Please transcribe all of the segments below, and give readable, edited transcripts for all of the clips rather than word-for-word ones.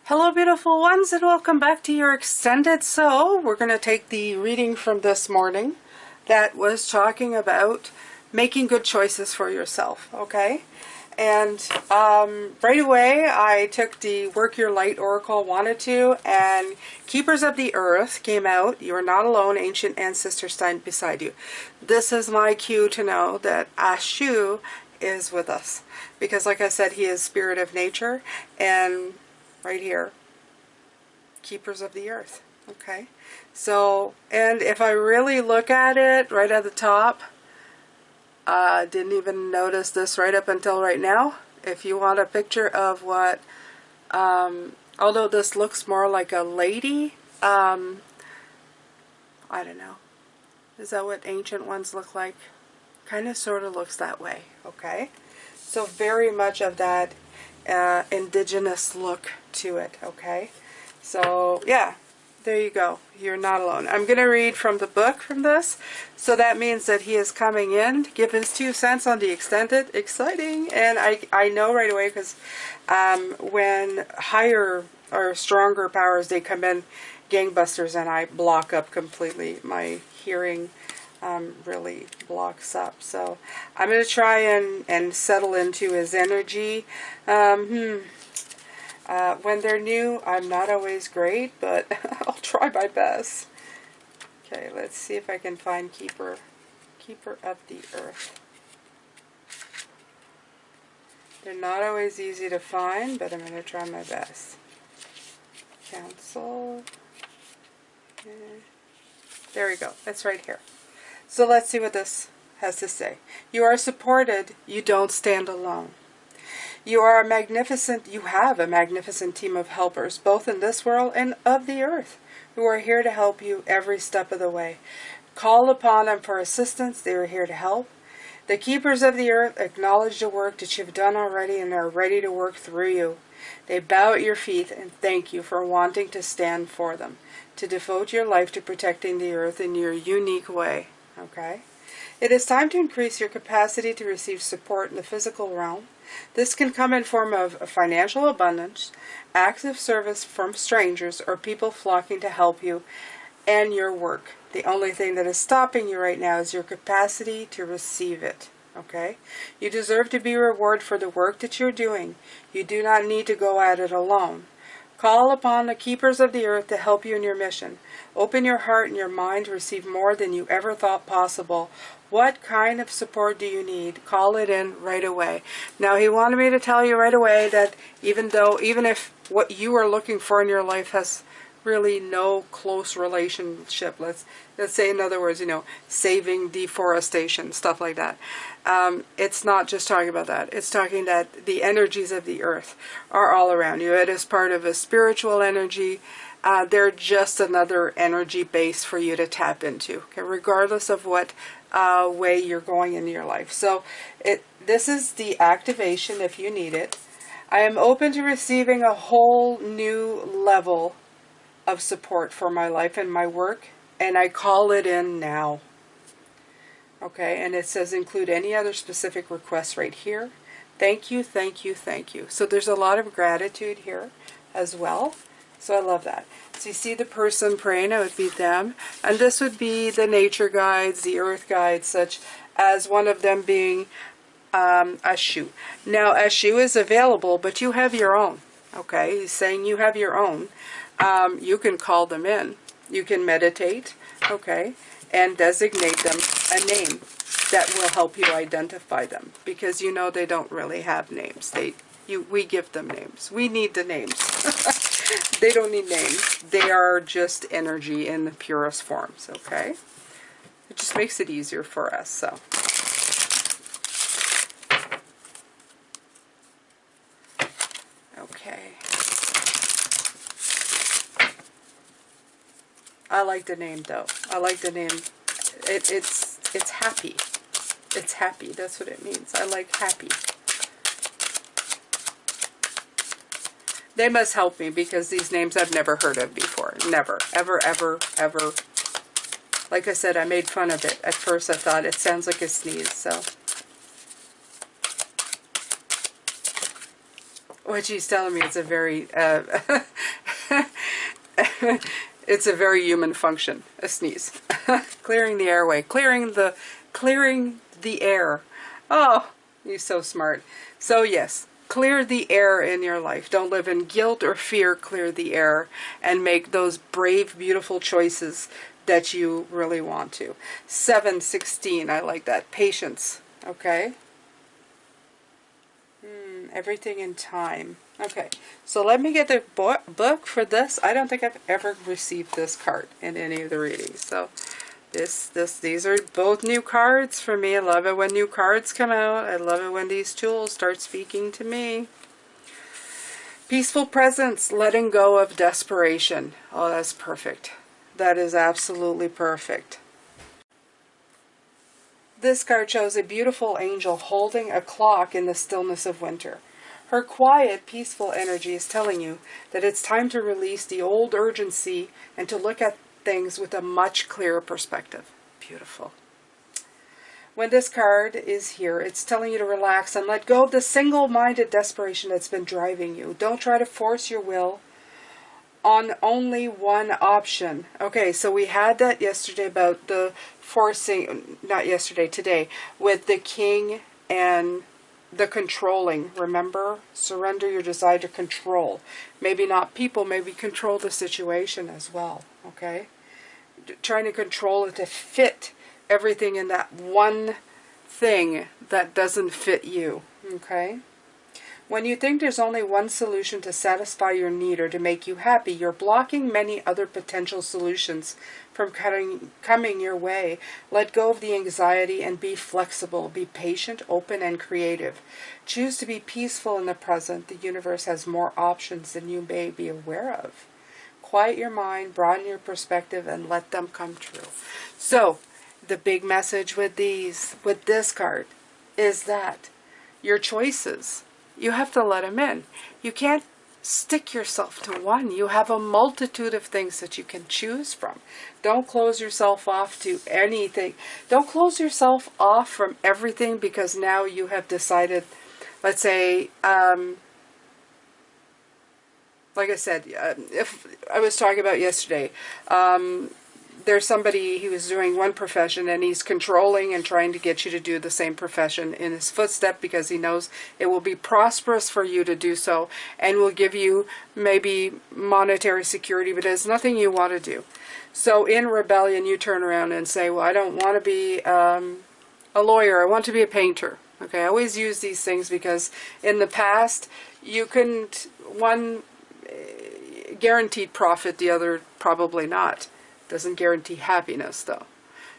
Hello beautiful ones, and welcome back to your extended. So we're going to take the reading from this morning that was talking about making good choices for yourself, okay? And right away I took the Work Your Light Oracle, wanted to, and Keepers of the Earth came out. You are not alone, ancient ancestors stand beside you. This is my cue to know that Ashu is with us, because like I said, he is spirit of nature, and right here, Keepers of the Earth. Okay, so, and if I really look at it right at the top, didn't even notice this right up until right now. If you want a picture of what, although this looks more like a lady, I don't know, is that what ancient ones look like? Kind of sort of looks that way. Okay, so very much of that indigenous look to it. Okay, so yeah, there you go. You're not alone. I'm going to read from the book from this, so that means that he is coming in to give his 2 cents on the extended. Exciting. And I know right away, because when higher or stronger powers, they come in gangbusters, and I block up completely. My hearing really blocks up. So I'm going to try and settle into his energy. When they're new, I'm not always great, but I'll try my best. Okay, let's see if I can find Keeper of the Earth. They're not always easy to find, but I'm going to try my best. Council. There we go. It's right here. So let's see what this has to say. You are supported. You don't stand alone. You have a magnificent team of helpers, both in this world and of the earth, who are here to help you every step of the way. Call upon them for assistance. They are here to help. The Keepers of the Earth acknowledge the work that you've done already and are ready to work through you. They bow at your feet and thank you for wanting to stand for them, to devote your life to protecting the earth in your unique way. Okay? It is time to increase your capacity to receive support in the physical realm. This can come in form of financial abundance, acts of service from strangers, or people flocking to help you and your work. The only thing that is stopping you right now is your capacity to receive it. Okay? You deserve to be rewarded for the work that you're doing. You do not need to go at it alone. Call upon the Keepers of the Earth to help you in your mission. Open your heart and your mind to receive more than you ever thought possible. What kind of support do you need? Call it in right away. Now, he wanted me to tell you right away that even if what you are looking for in your life has really no close relationship, let's say, in other words, saving deforestation, stuff like that. It's not just talking about that. It's talking that the energies of the earth are all around you. It is part of a spiritual energy. They're just another energy base for you to tap into, okay, regardless of what way you're going in your life. So this is the activation if you need it. I am open to receiving a whole new level of support for my life and my work, and I call it in now. Okay, and it says include any other specific requests right here. Thank you, thank you, thank you. So there's a lot of gratitude here as well. So I love that. So you see the person praying, it would be them. And this would be the nature guides, the earth guides, such as one of them being Ashu. Now, Ashu is available, but you have your own. Okay, he's saying you have your own. You can call them in. You can meditate, okay, and designate them a name that will help you identify them, because they don't really have names. We give them names. We need the names. They don't need names. They are just energy in the purest forms, okay? It just makes it easier for us, so. Okay. I like the name, though. I like the name. It's happy. It's happy. That's what it means. I like happy. They must help me, because these names I've never heard of before. Never. Ever, ever, ever. Like I said, I made fun of it. At first I thought it sounds like a sneeze, so. what she's telling me, it's a very it's a very human function, a sneeze. Clearing the airway, clearing the air. Oh, you're so smart. So yes, clear the air in your life. Don't live in guilt or fear. Clear the air and make those brave, beautiful choices that you really want to. 716, I like that. Patience, okay? Everything in time. Okay, so let me get the book for this. I don't think I've ever received this card in any of the readings. So these are both new cards for me. I love it when new cards come out. I love it when these tools start speaking to me. Peaceful presence, letting go of desperation. Oh, that's perfect. That is absolutely perfect. This card shows a beautiful angel holding a clock in the stillness of winter. Her quiet, peaceful energy is telling you that it's time to release the old urgency and to look at things with a much clearer perspective. Beautiful. When this card is here, it's telling you to relax and let go of the single-minded desperation that's been driving you. Don't try to force your will on only one option. Okay, so we had that yesterday about the forcing, not yesterday, today, with the king and the controlling. Remember? Surrender your desire to control. Maybe not people, maybe control the situation as well. Okay? Trying to control it to fit everything in that one thing that doesn't fit you. Okay? When you think there's only one solution to satisfy your need or to make you happy, you're blocking many other potential solutions from coming your way. Let go of the anxiety and be flexible. Be patient, open, and creative. Choose to be peaceful in the present. The universe has more options than you may be aware of. Quiet your mind, broaden your perspective, and let them come true. So, the big message with this card is that your choices, you have to let them in. You can't stick yourself to one. You have a multitude of things that you can choose from. Don't close yourself off to anything. Don't close yourself off from everything because now you have decided, let's say, like I said, if I was talking about yesterday, there's somebody, he was doing one profession and he's controlling and trying to get you to do the same profession in his footstep because he knows it will be prosperous for you to do so and will give you maybe monetary security, but there's nothing you want to do. So in rebellion, you turn around and say, well, I don't want to be a lawyer. I want to be a painter. Okay, I always use these things because in the past, you couldn't, one guaranteed profit, the other probably not. Doesn't guarantee happiness, though.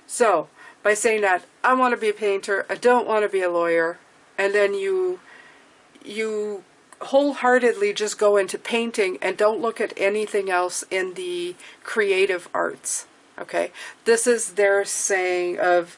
So, by saying that, I want to be a painter, I don't want to be a lawyer, and then you wholeheartedly just go into painting and don't look at anything else in the creative arts, okay? This is their saying of,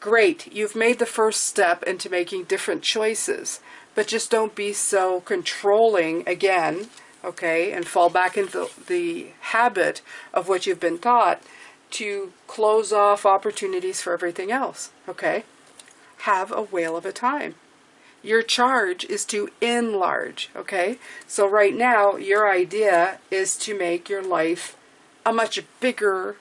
great, you've made the first step into making different choices, but just don't be so controlling again, okay, and fall back into the habit of what you've been taught to close off opportunities for everything else, okay? Have a whale of a time. Your charge is to enlarge, okay? So right now, your idea is to make your life a much bigger,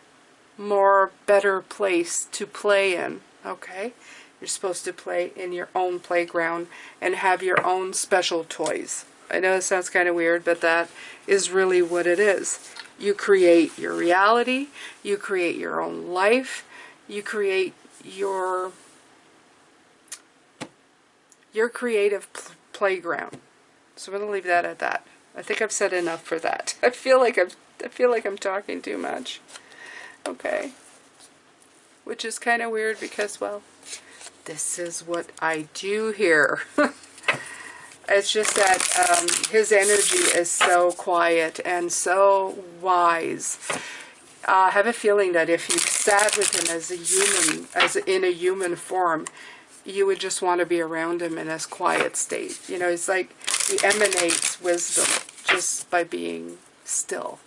better place to play in, okay? You're supposed to play in your own playground and have your own special toys. I know it sounds kind of weird, but that is really what it is. You create your reality, you create your own life, you create your creative playground. So I'm going to leave that at that. I think I've said enough for that. I feel like I'm talking too much. Okay. Which is kind of weird because, well, this is what I do here. It's just that his energy is so quiet and so wise. I have a feeling that if you sat with him as a human, in a human form, you would just want to be around him in his quiet state. You know, it's like he emanates wisdom just by being still.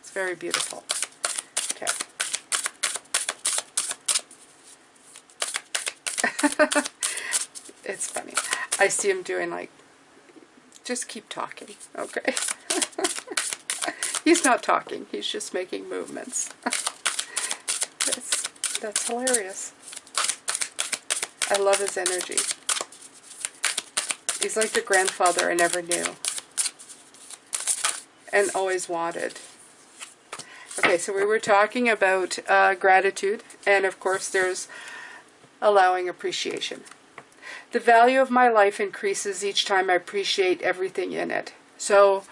It's very beautiful. Okay. It's funny. I see him doing like Just keep talking, okay? He's not talking, he's just making movements. That's hilarious. I love his energy. He's like the grandfather I never knew. And always wanted. Okay, so we were talking about gratitude. And of course there's allowing appreciation. The value of my life increases each time I appreciate everything in it. So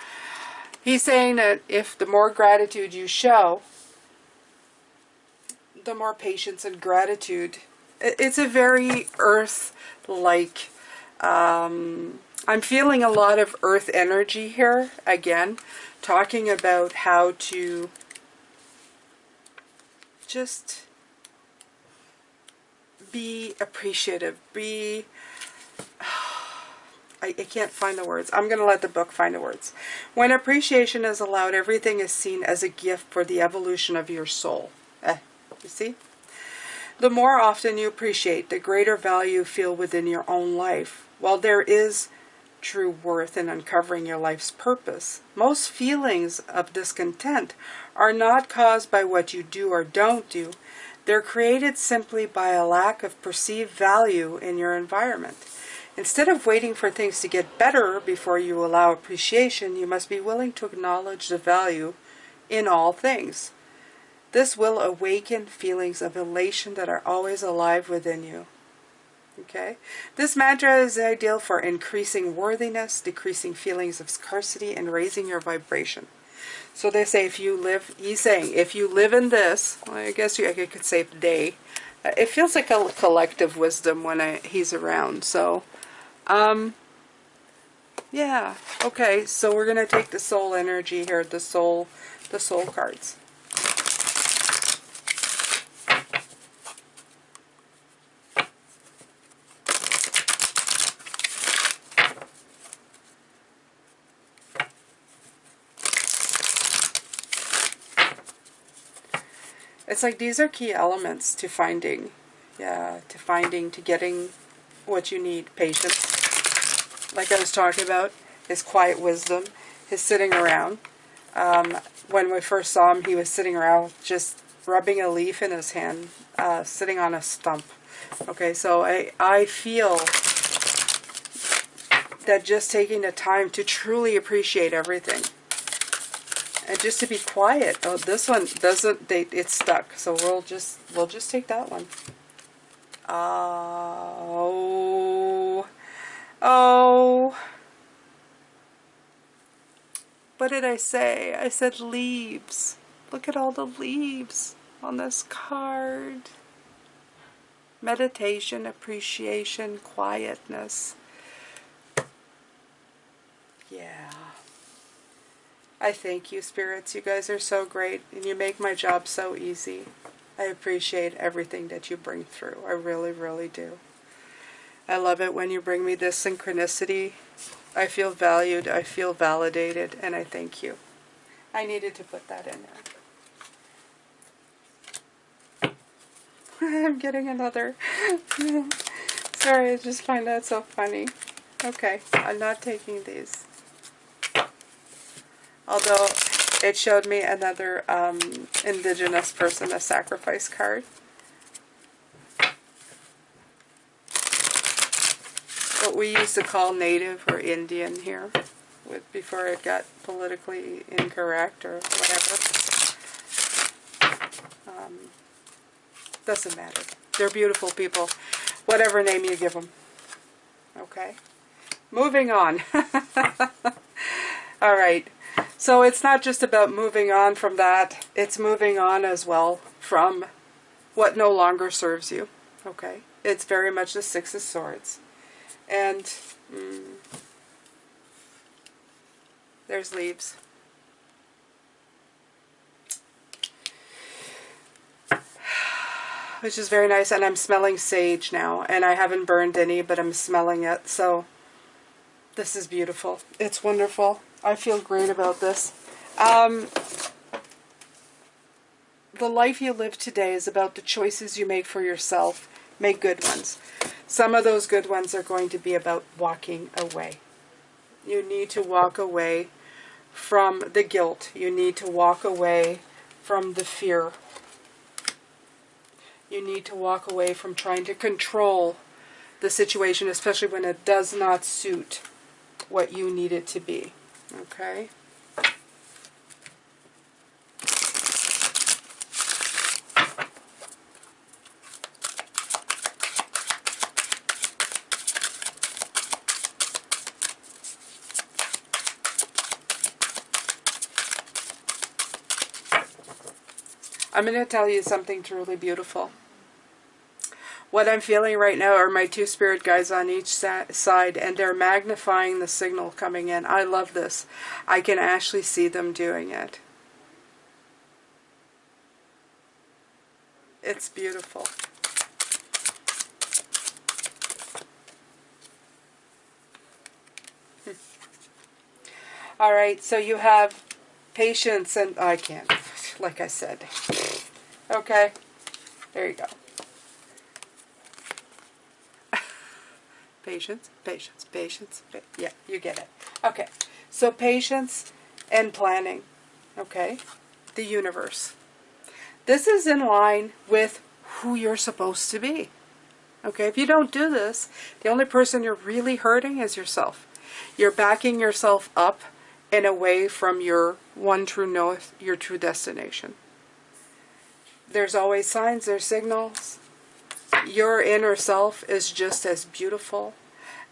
he's saying that if the more gratitude you show, the more patience and gratitude. It's a very earth-like, I'm feeling a lot of earth energy here, again, talking about how to just be appreciative, be, I can't find the words. I'm going to let the book find the words. When appreciation is allowed, everything is seen as a gift for the evolution of your soul. You see? The more often you appreciate, the greater value you feel within your own life. While there is true worth in uncovering your life's purpose, most feelings of discontent are not caused by what you do or don't do. They're created simply by a lack of perceived value in your environment. Instead of waiting for things to get better before you allow appreciation, you must be willing to acknowledge the value in all things. This will awaken feelings of elation that are always alive within you. Okay? This mantra is ideal for increasing worthiness, decreasing feelings of scarcity, and raising your vibration. So they say if you live, he's saying, if you live in this, well, I guess I could say they. It feels like a collective wisdom when he's around. So, yeah. Okay, so we're going to take the soul energy here, the soul cards. It's like these are key elements to finding, to getting what you need. Patience, like I was talking about, his quiet wisdom, his sitting around. When we first saw him, he was sitting around just rubbing a leaf in his hand, sitting on a stump. Okay, so I feel that just taking the time to truly appreciate everything. And just to be quiet. Oh, this one doesn't. It's stuck. So we'll just take that one. Oh. What did I say? I said leaves. Look at all the leaves on this card. Meditation, appreciation, quietness. Yeah. I thank you, spirits. You guys are so great, and you make my job so easy. I appreciate everything that you bring through. I really, really do. I love it when you bring me this synchronicity. I feel valued, I feel validated, and I thank you. I needed to put that in there. I'm getting another. Sorry, I just find that so funny. Okay, I'm not taking these. Although it showed me another indigenous person, a sacrifice card. What we used to call native or Indian here, before it got politically incorrect or whatever. Doesn't matter. They're beautiful people, whatever name you give them. Okay? Moving on. All right. So it's not just about moving on from that, it's moving on as well from what no longer serves you. Okay? It's very much the Six of Swords. And there's leaves. Which is very nice, and I'm smelling sage now, and I haven't burned any, but I'm smelling it, so this is beautiful. It's wonderful. I feel great about this. The life you live today is about the choices you make for yourself. Make good ones. Some of those good ones are going to be about walking away. You need to walk away from the guilt. You need to walk away from the fear. You need to walk away from trying to control the situation, especially when it does not suit what you need it to be. Okay? I'm going to tell you something truly beautiful. What I'm feeling right now are my two spirit guides on each side, and they're magnifying the signal coming in. I love this. I can actually see them doing it. It's beautiful. All right, so you have patience, and I can't, like I said. Okay, there you go. Patience, patience, patience. Yeah, you get it. Okay, so patience and planning. Okay, the universe. This is in line with who you're supposed to be. Okay, if you don't do this, the only person you're really hurting is yourself. You're backing yourself up and away from your one true north, your true destination. There's always signs, there's signals. Your inner self is just as beautiful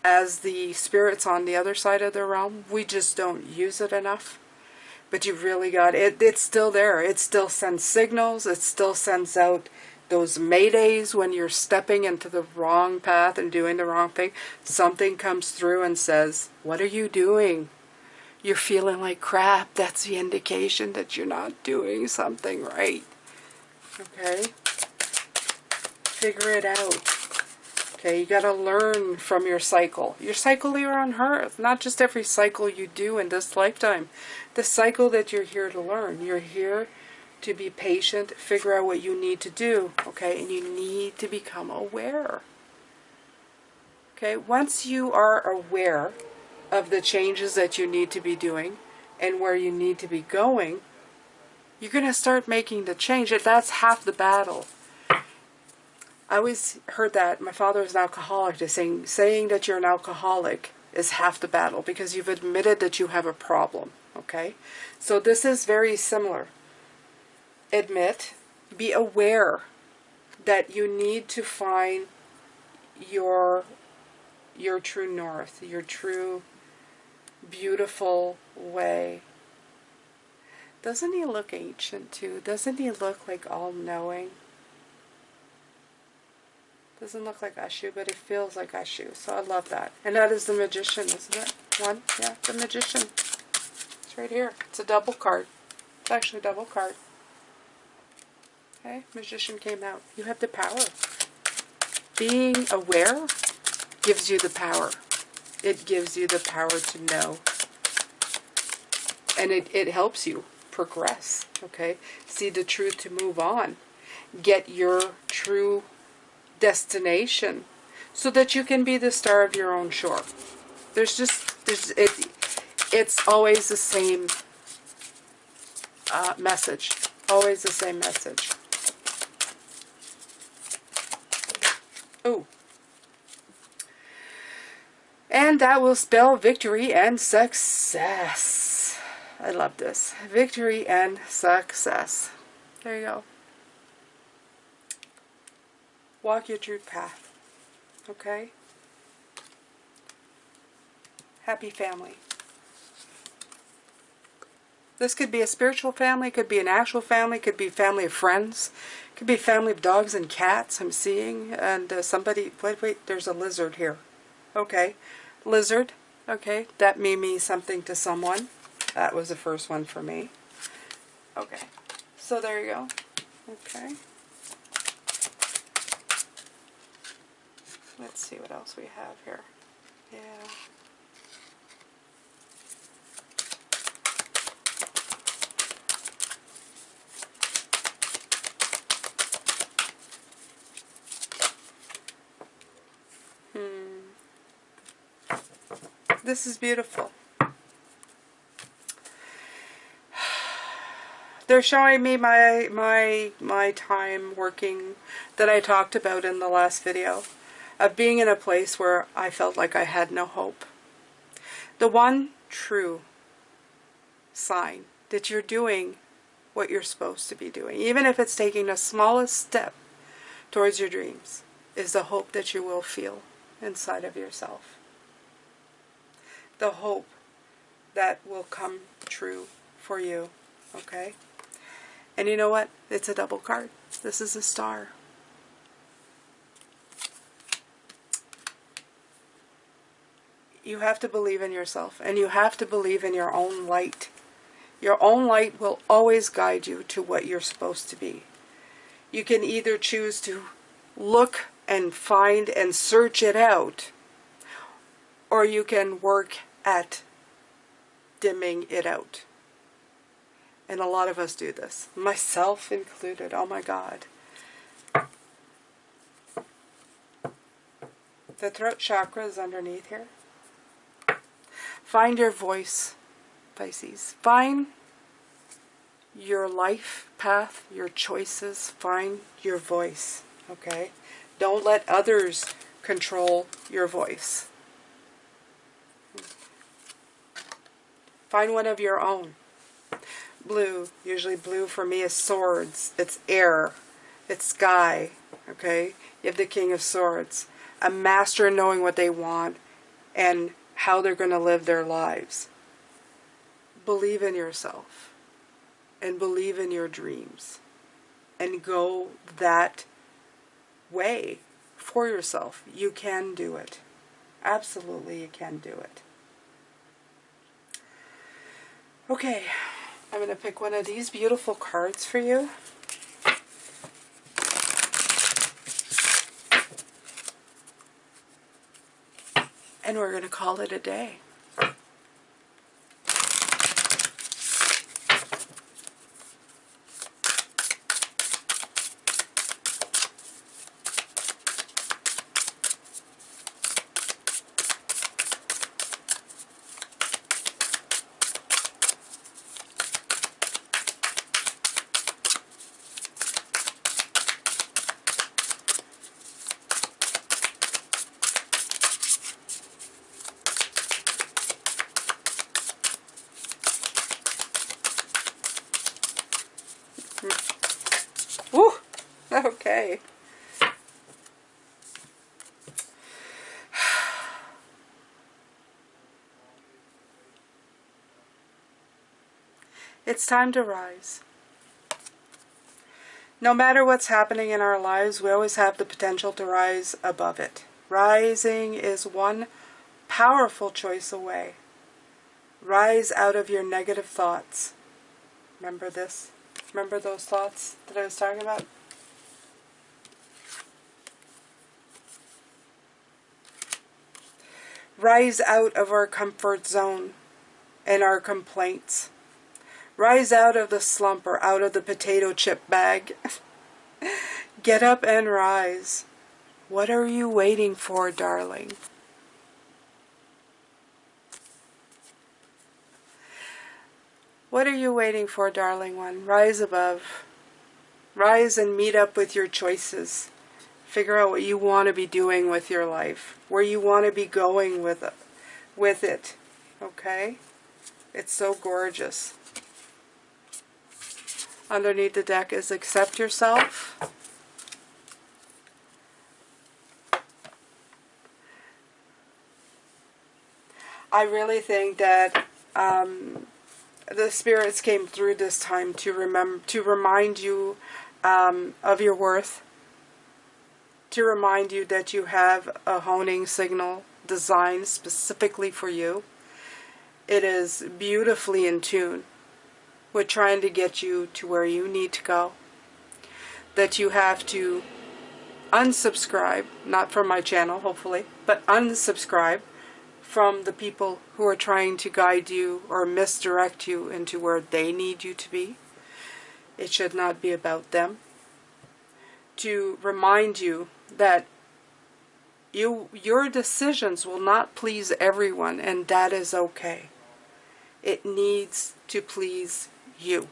as the spirits on the other side of the realm. We just don't use it enough. But you really got it. It's still there. It still sends signals. It still sends out those maydays when you're stepping into the wrong path and doing the wrong thing. Something comes through and says, what are you doing? You're feeling like crap. That's the indication that you're not doing something right. Okay? Figure it out. Okay, you got to learn from your cycle. Your cycle here on Earth, not just every cycle you do in this lifetime. The cycle that you're here to learn. You're here to be patient, figure out what you need to do, okay? And you need to become aware. Okay, once you are aware of the changes that you need to be doing and where you need to be going, you're going to start making the change. That's half the battle. I always heard that my father is an alcoholic, saying that you're an alcoholic is half the battle because you've admitted that you have a problem, okay? So this is very similar. Admit, be aware that you need to find your true north, your true beautiful way. Doesn't he look ancient too? Doesn't he look like all-knowing? Doesn't look like Ashu, but it feels like Ashu. So I love that. And that is the Magician, isn't it? One? Yeah, the Magician. It's right here. It's a double card. It's actually a double card. Okay, Magician came out. You have the power. Being aware gives you the power. It gives you the power to know. And it helps you progress. Okay? See the truth to move on. Get your true destination so that you can be the star of your own shore. It's always the same message. Always the same message. Oh. And that will spell victory and success. I love this. Victory and success. There you go. Walk your true path. Okay? Happy family. This could be a spiritual family, could be an actual family, could be family of friends, could be family of dogs and cats I'm seeing, and somebody, wait, there's a lizard here. Okay, lizard, okay, that may mean something to someone. That was the first one for me. Okay, so there you go. Okay. Let's see what else we have here. Yeah. This is beautiful. They're showing me my time working that I talked about in the last video, of being in a place where I felt like I had no hope. The one true sign that you're doing what you're supposed to be doing, even if it's taking the smallest step towards your dreams, is the hope that you will feel inside of yourself. The hope that will come true for you, okay? And you know what? It's a double card. This is a star. You have to believe in yourself, and you have to believe in your own light. Your own light will always guide you to what you're supposed to be. You can either choose to look and find and search it out, or you can work at dimming it out. And a lot of us do this, myself included. Oh my God. The throat chakra is underneath here. Find your voice, Pisces. Find your life path, your choices. Find your voice, okay? Don't let others control your voice. Find one of your own. Blue, usually blue for me is swords. It's air. It's sky, okay? You have the King of Swords. A master in knowing what they want and how they're going to live their lives. Believe in yourself and believe in your dreams and go that way for yourself. You can do it. Absolutely, you can do it. Okay, I'm going to pick one of these beautiful cards for you. And we're going to call it a day. Woo! Okay. It's time to rise. No matter what's happening in our lives, we always have the potential to rise above it. Rising is one powerful choice away. Rise out of your negative thoughts. Remember this? Remember those thoughts that I was talking about? Rise out of our comfort zone and our complaints. Rise out of the slump or out of the potato chip bag. Get up and rise. What are you waiting for, darling? What are you waiting for, darling one? Rise above. Rise and meet up with your choices. Figure out what you want to be doing with your life. Where you want to be going with it. Okay? It's so gorgeous. Underneath the deck is accept yourself. I really think that the spirits came through this time to remind you of your worth, to remind you that you have a honing signal designed specifically for you. It is beautifully in tune with trying to get you to where you need to go. That you have to unsubscribe, not from my channel hopefully, but unsubscribe from the people who are trying to guide you or misdirect you into where they need you to be. It should not be about them. To remind you that your decisions will not please everyone, and that is okay. It needs to please you.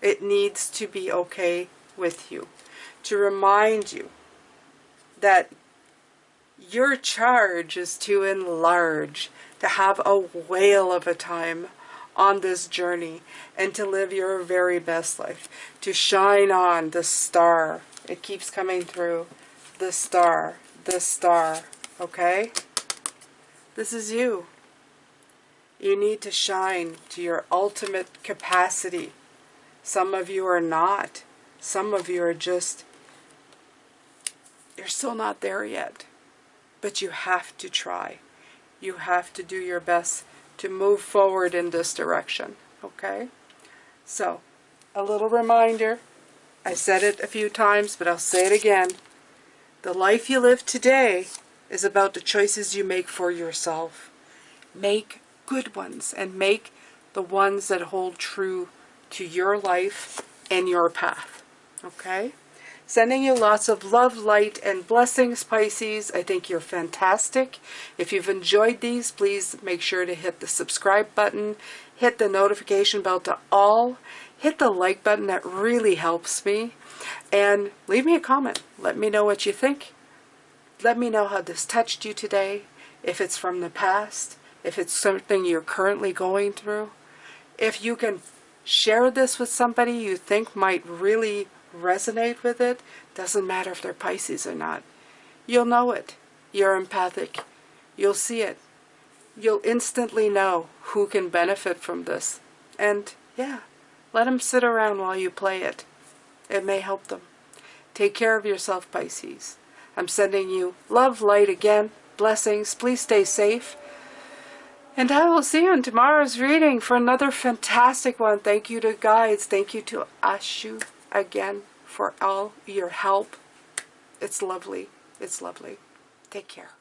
It needs to be okay with you. To remind you that your charge is to enlarge, to have a whale of a time on this journey, and to live your very best life, to shine on the star. It keeps coming through. The star, okay? This is you. You need to shine to your ultimate capacity. Some of you are not. Some of you are just, you're still not there yet. But you have to try. You have to do your best to move forward in this direction, okay? So, a little reminder. I said it a few times, but I'll say it again. The life you live today is about the choices you make for yourself. Make good ones, and make the ones that hold true to your life and your path, okay? Sending you lots of love, light, and blessings, Pisces. I think you're fantastic. If you've enjoyed these, please make sure to hit the subscribe button, hit the notification bell to all, hit the like button. That really helps me. And leave me a comment. Let me know what you think. Let me know how this touched you today. If it's from the past, if it's something you're currently going through. If you can share this with somebody you think might really resonate with it, doesn't matter if they're Pisces or not. You'll know it. You're empathic. You'll see it. You'll instantly know who can benefit from this. And yeah, let them sit around while you play it. It may help them. Take care of yourself, Pisces. I'm sending you love, light again, blessings. Please stay safe. And I will see you in tomorrow's reading for another fantastic one. Thank you to guides. Thank you to Ashu again for all your help. It's lovely. It's lovely. Take care.